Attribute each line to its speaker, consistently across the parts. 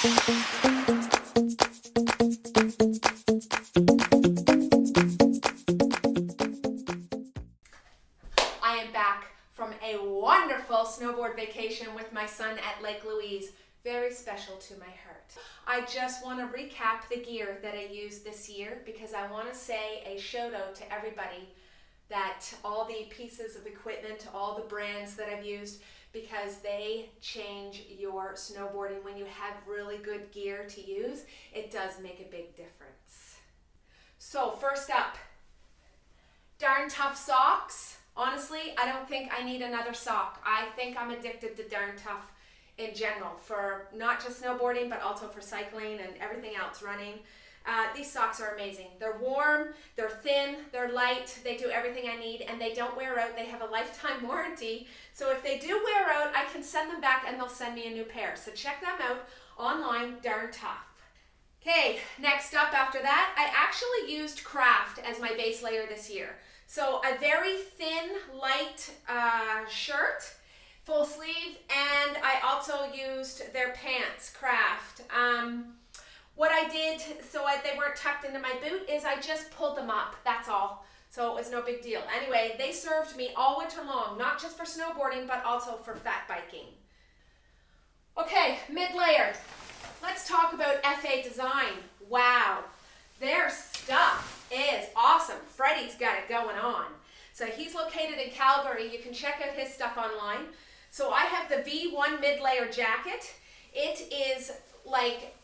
Speaker 1: I am back from a wonderful snowboard vacation with my son at Lake Louise. Very special to my heart. I just want to recap the gear that I used this year because I want to say a shout out to everybody, that all the pieces of equipment, all the brands that I've used, because they change your snowboarding. When you have really good gear to use, it does make a big difference. So first up, Darn Tough socks. Honestly, I don't think I need another sock. I think I'm addicted to Darn Tough in general, for not just snowboarding, but also for cycling and everything else, running. These socks are amazing. They're warm, they're thin, they're light, they do everything I need, and they don't wear out. They have a lifetime warranty. So if they do wear out, I can send them back and they'll send me a new pair. So check them out online, Darn Tough. Okay, next up after that, I actually used Craft as my base layer this year. So a very thin, light shirt, full sleeve, and I also used their pants, Craft. What I did, so they weren't tucked into my boot, is I just pulled them up, that's all. So it was no big deal. Anyway, they served me all winter long, not just for snowboarding, but also for fat biking. Okay, mid-layer. Let's talk about FA Design. Wow, their stuff is awesome. Freddie's got it going on. So he's located in Calgary. You can check out his stuff online. So I have the V1 mid-layer jacket. It is like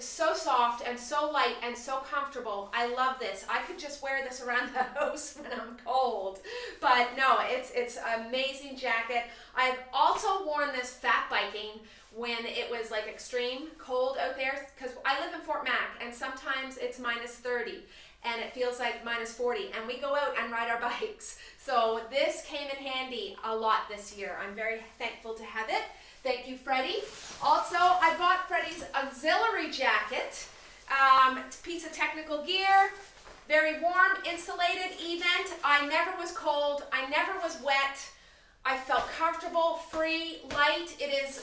Speaker 1: so soft and so light and so comfortable. I love this. I could just wear this around the house when I'm cold. But no, it's an amazing jacket. I've also worn this fat biking when it was like extreme cold out there, because I live in Fort Mac and sometimes it's -30 and it feels like -40, and we go out and ride our bikes. So this came in handy a lot this year. I'm very thankful to have it. Thank you, Freddie. Also, I bought Freddie's auxiliary jacket. It's a piece of technical gear, very warm, insulated, event. I never was cold, I never was wet. I felt comfortable, free, light. It is,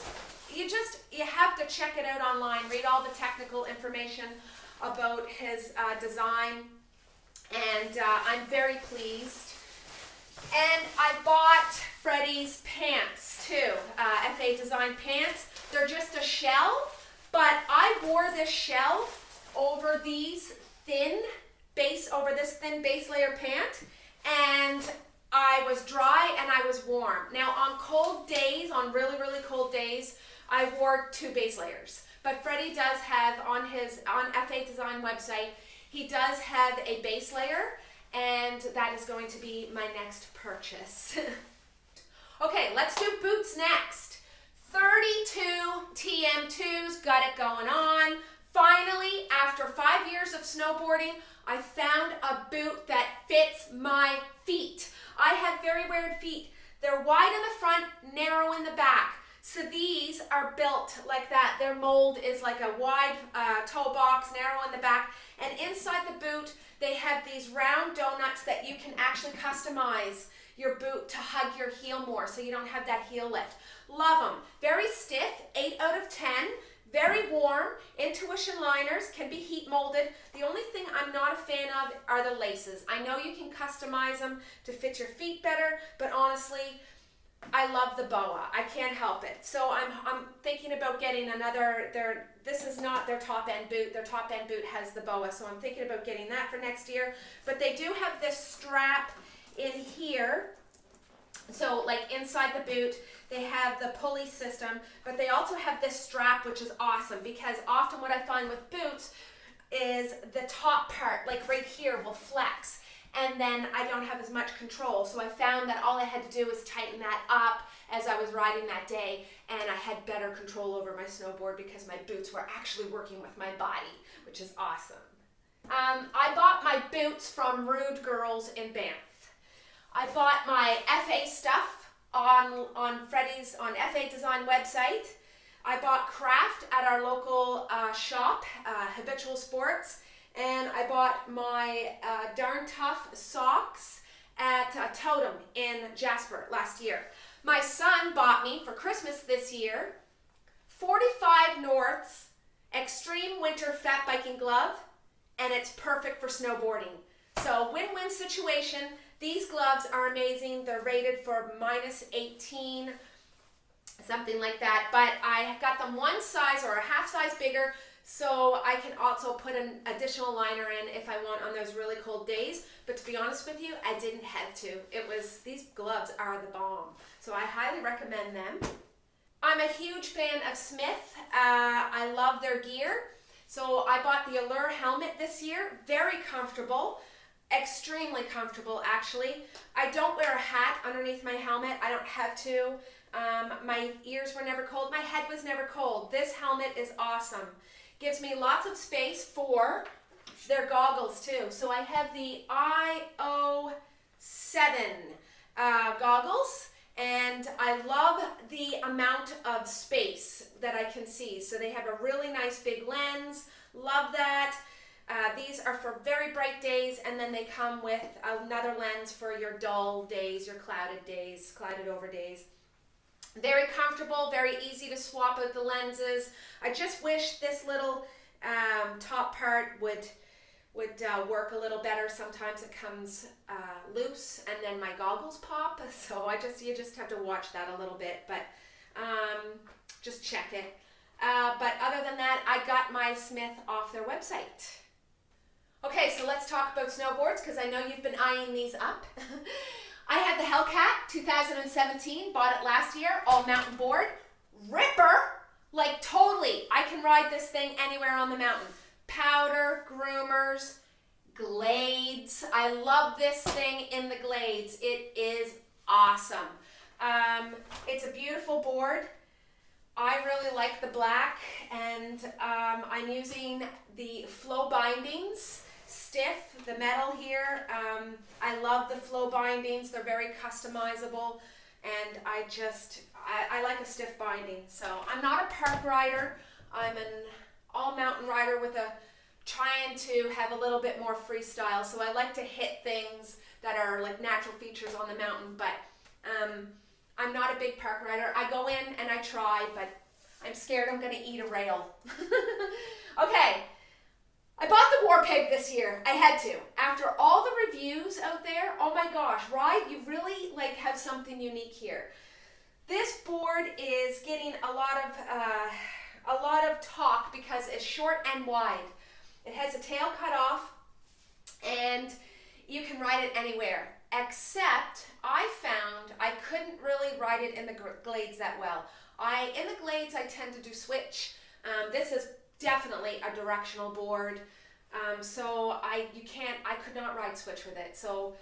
Speaker 1: you have to check it out online, read all the technical information about his design, and I'm very pleased. And I bought Freddie's pants too, FA Design pants. They're just a shell, but I wore this shell over this thin base layer pant, and I was dry and I was warm. Now on cold days, on really, really cold days, I wore 2 base layers. But Freddie does have on FA Design website, he does have a base layer, and that is going to be my next purchase. Okay, let's do boots next. 32 TM2s, got it going on. Finally, after 5 years of snowboarding, I found a boot that fits my feet. I have very weird feet. They're wide in the front, narrow in the back. So these are built like that. Their mold is like a wide toe box, narrow in the back. And inside the boot, they have these round donuts that you can actually customize your boot to hug your heel more, so you don't have that heel lift. Love them. Very stiff, 8 out of 10. Very warm. Intuition liners, can be heat molded. The only thing I'm not a fan of are the laces. I know you can customize them to fit your feet better, but honestly, I love the boa. I can't help it. So I'm thinking about getting another. This is not their top end boot. Their top end boot has the boa, so I'm thinking about getting that for next year. But they do have this strap in here. So like inside the boot, they have the pulley system, but they also have this strap, which is awesome, because often what I find with boots is the top part, like right here, will flex, and then I don't have as much control. So I found that all I had to do was tighten that up as I was riding that day, and I had better control over my snowboard because my boots were actually working with my body, which is awesome. I bought my boots from Rude Girls in Banff. I bought my FA stuff on FA Design website. I bought Craft at our local shop, Habitual Sports, and I bought my Darn Tough socks at Totem in Jasper last year. My son bought me for Christmas this year 45 Norths extreme winter fat biking glove, and it's perfect for snowboarding. So win-win situation. These gloves are amazing. They're rated for -18, something like that, but I got them one size or a half size bigger, so I can also put an additional liner in if I want on those really cold days. But to be honest with you, I didn't have to. These gloves are the bomb, so I highly recommend them. I'm a huge fan of Smith. I love their gear. So I bought the Allure helmet this year. Very comfortable, extremely comfortable actually. I don't wear a hat underneath my helmet. I don't have to. My ears were never cold. My head was never cold. This helmet is awesome. Gives me lots of space for their goggles too. So I have the IO7 goggles, and I love the amount of space that I can see. So they have a really nice big lens. Love that. These are for very bright days, and then they come with another lens for your dull days, your clouded days, clouded over days. Very comfortable, very easy to swap out the lenses. I just wish this little top part would work a little better. Sometimes it comes loose and then my goggles pop, so you just have to watch that a little bit, but just check it. But other than that, I got my Smith off their website. Okay, so let's talk about snowboards, because I know you've been eyeing these up. I had the Hellcat 2017, bought it last year, all mountain board. Ripper, like totally. I can ride this thing anywhere on the mountain. Powder, groomers, glades. I love this thing in the glades. It is awesome. It's a beautiful board. I really like the black, and I'm using the flow bindings. Stiff, the metal here. I love the flow bindings. They're very customizable, and I like a stiff binding. So I'm not a park rider. I'm an all mountain rider trying to have a little bit more freestyle. So I like to hit things that are like natural features on the mountain, but I'm not a big park rider. I go in and I try, but I'm scared I'm gonna eat a rail. Okay. I bought the War Pig this year. I had to. After all the reviews out there, oh my gosh, Ride, you really have something unique here. This board is getting a lot of talk because it's short and wide. It has a tail cut off, and you can ride it anywhere. Except I found I couldn't really ride it in the glades that well. In the glades, I tend to do switch. This is definitely a directional board, so I could not ride switch with it. So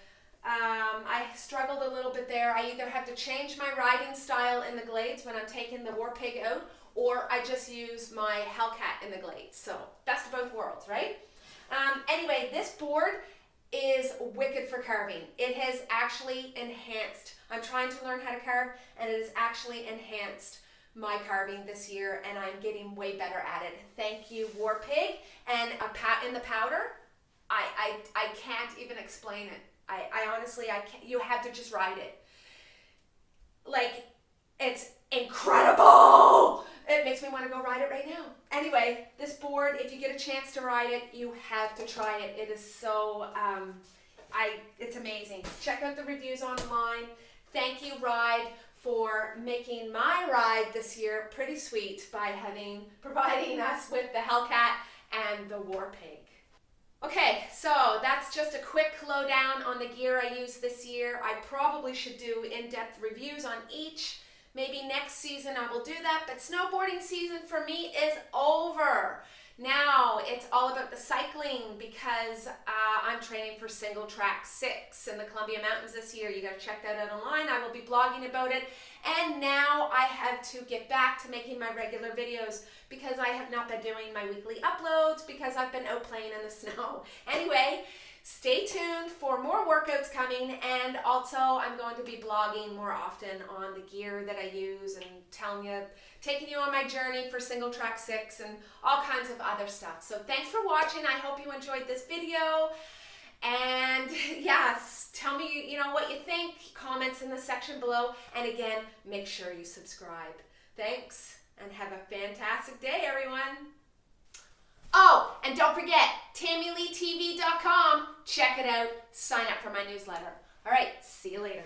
Speaker 1: I struggled a little bit there. I either have to change my riding style in the glades when I'm taking the War Pig out, or I just use my Hellcat in the glades. So best of both worlds, right? Anyway, this board is wicked for carving. It has actually enhanced. I'm trying to learn how to carve, and it has actually enhanced my carving this year, and I'm getting way better at it. Thank you, War Pig. And in the powder, I can't even explain it. I honestly, I can't. You have to just ride it. It's incredible. It makes me want to go ride it right now. Anyway, this board, if you get a chance to ride it, you have to try it. It is so, it's amazing. Check out the reviews online. Thank you, Ride, for making my ride this year pretty sweet by providing us with the Hellcat and the War Pig. Okay, so that's just a quick lowdown on the gear I used this year. I probably should do in-depth reviews on each. Maybe next season I will do that, but snowboarding season for me is over. Now it's all about the cycling, because I'm training for Single Track 6 in the Columbia Mountains this year. You got to check that out online. I will be blogging about it. And now I have to get back to making my regular videos, because I have not been doing my weekly uploads because I've been out playing in the snow. Anyway, stay tuned for more workouts coming, and also I'm going to be blogging more often on the gear that I use and taking you on my journey for Single Track 6 and all kinds of other stuff. So thanks for watching. I hope you enjoyed this video. And yes, tell me what you think. Comments in the section below. And again, make sure you subscribe. Thanks, and have a fantastic day, everyone. don't forget, TammyLeeTV.com. Check it out. Sign up for my newsletter. All right, see you later.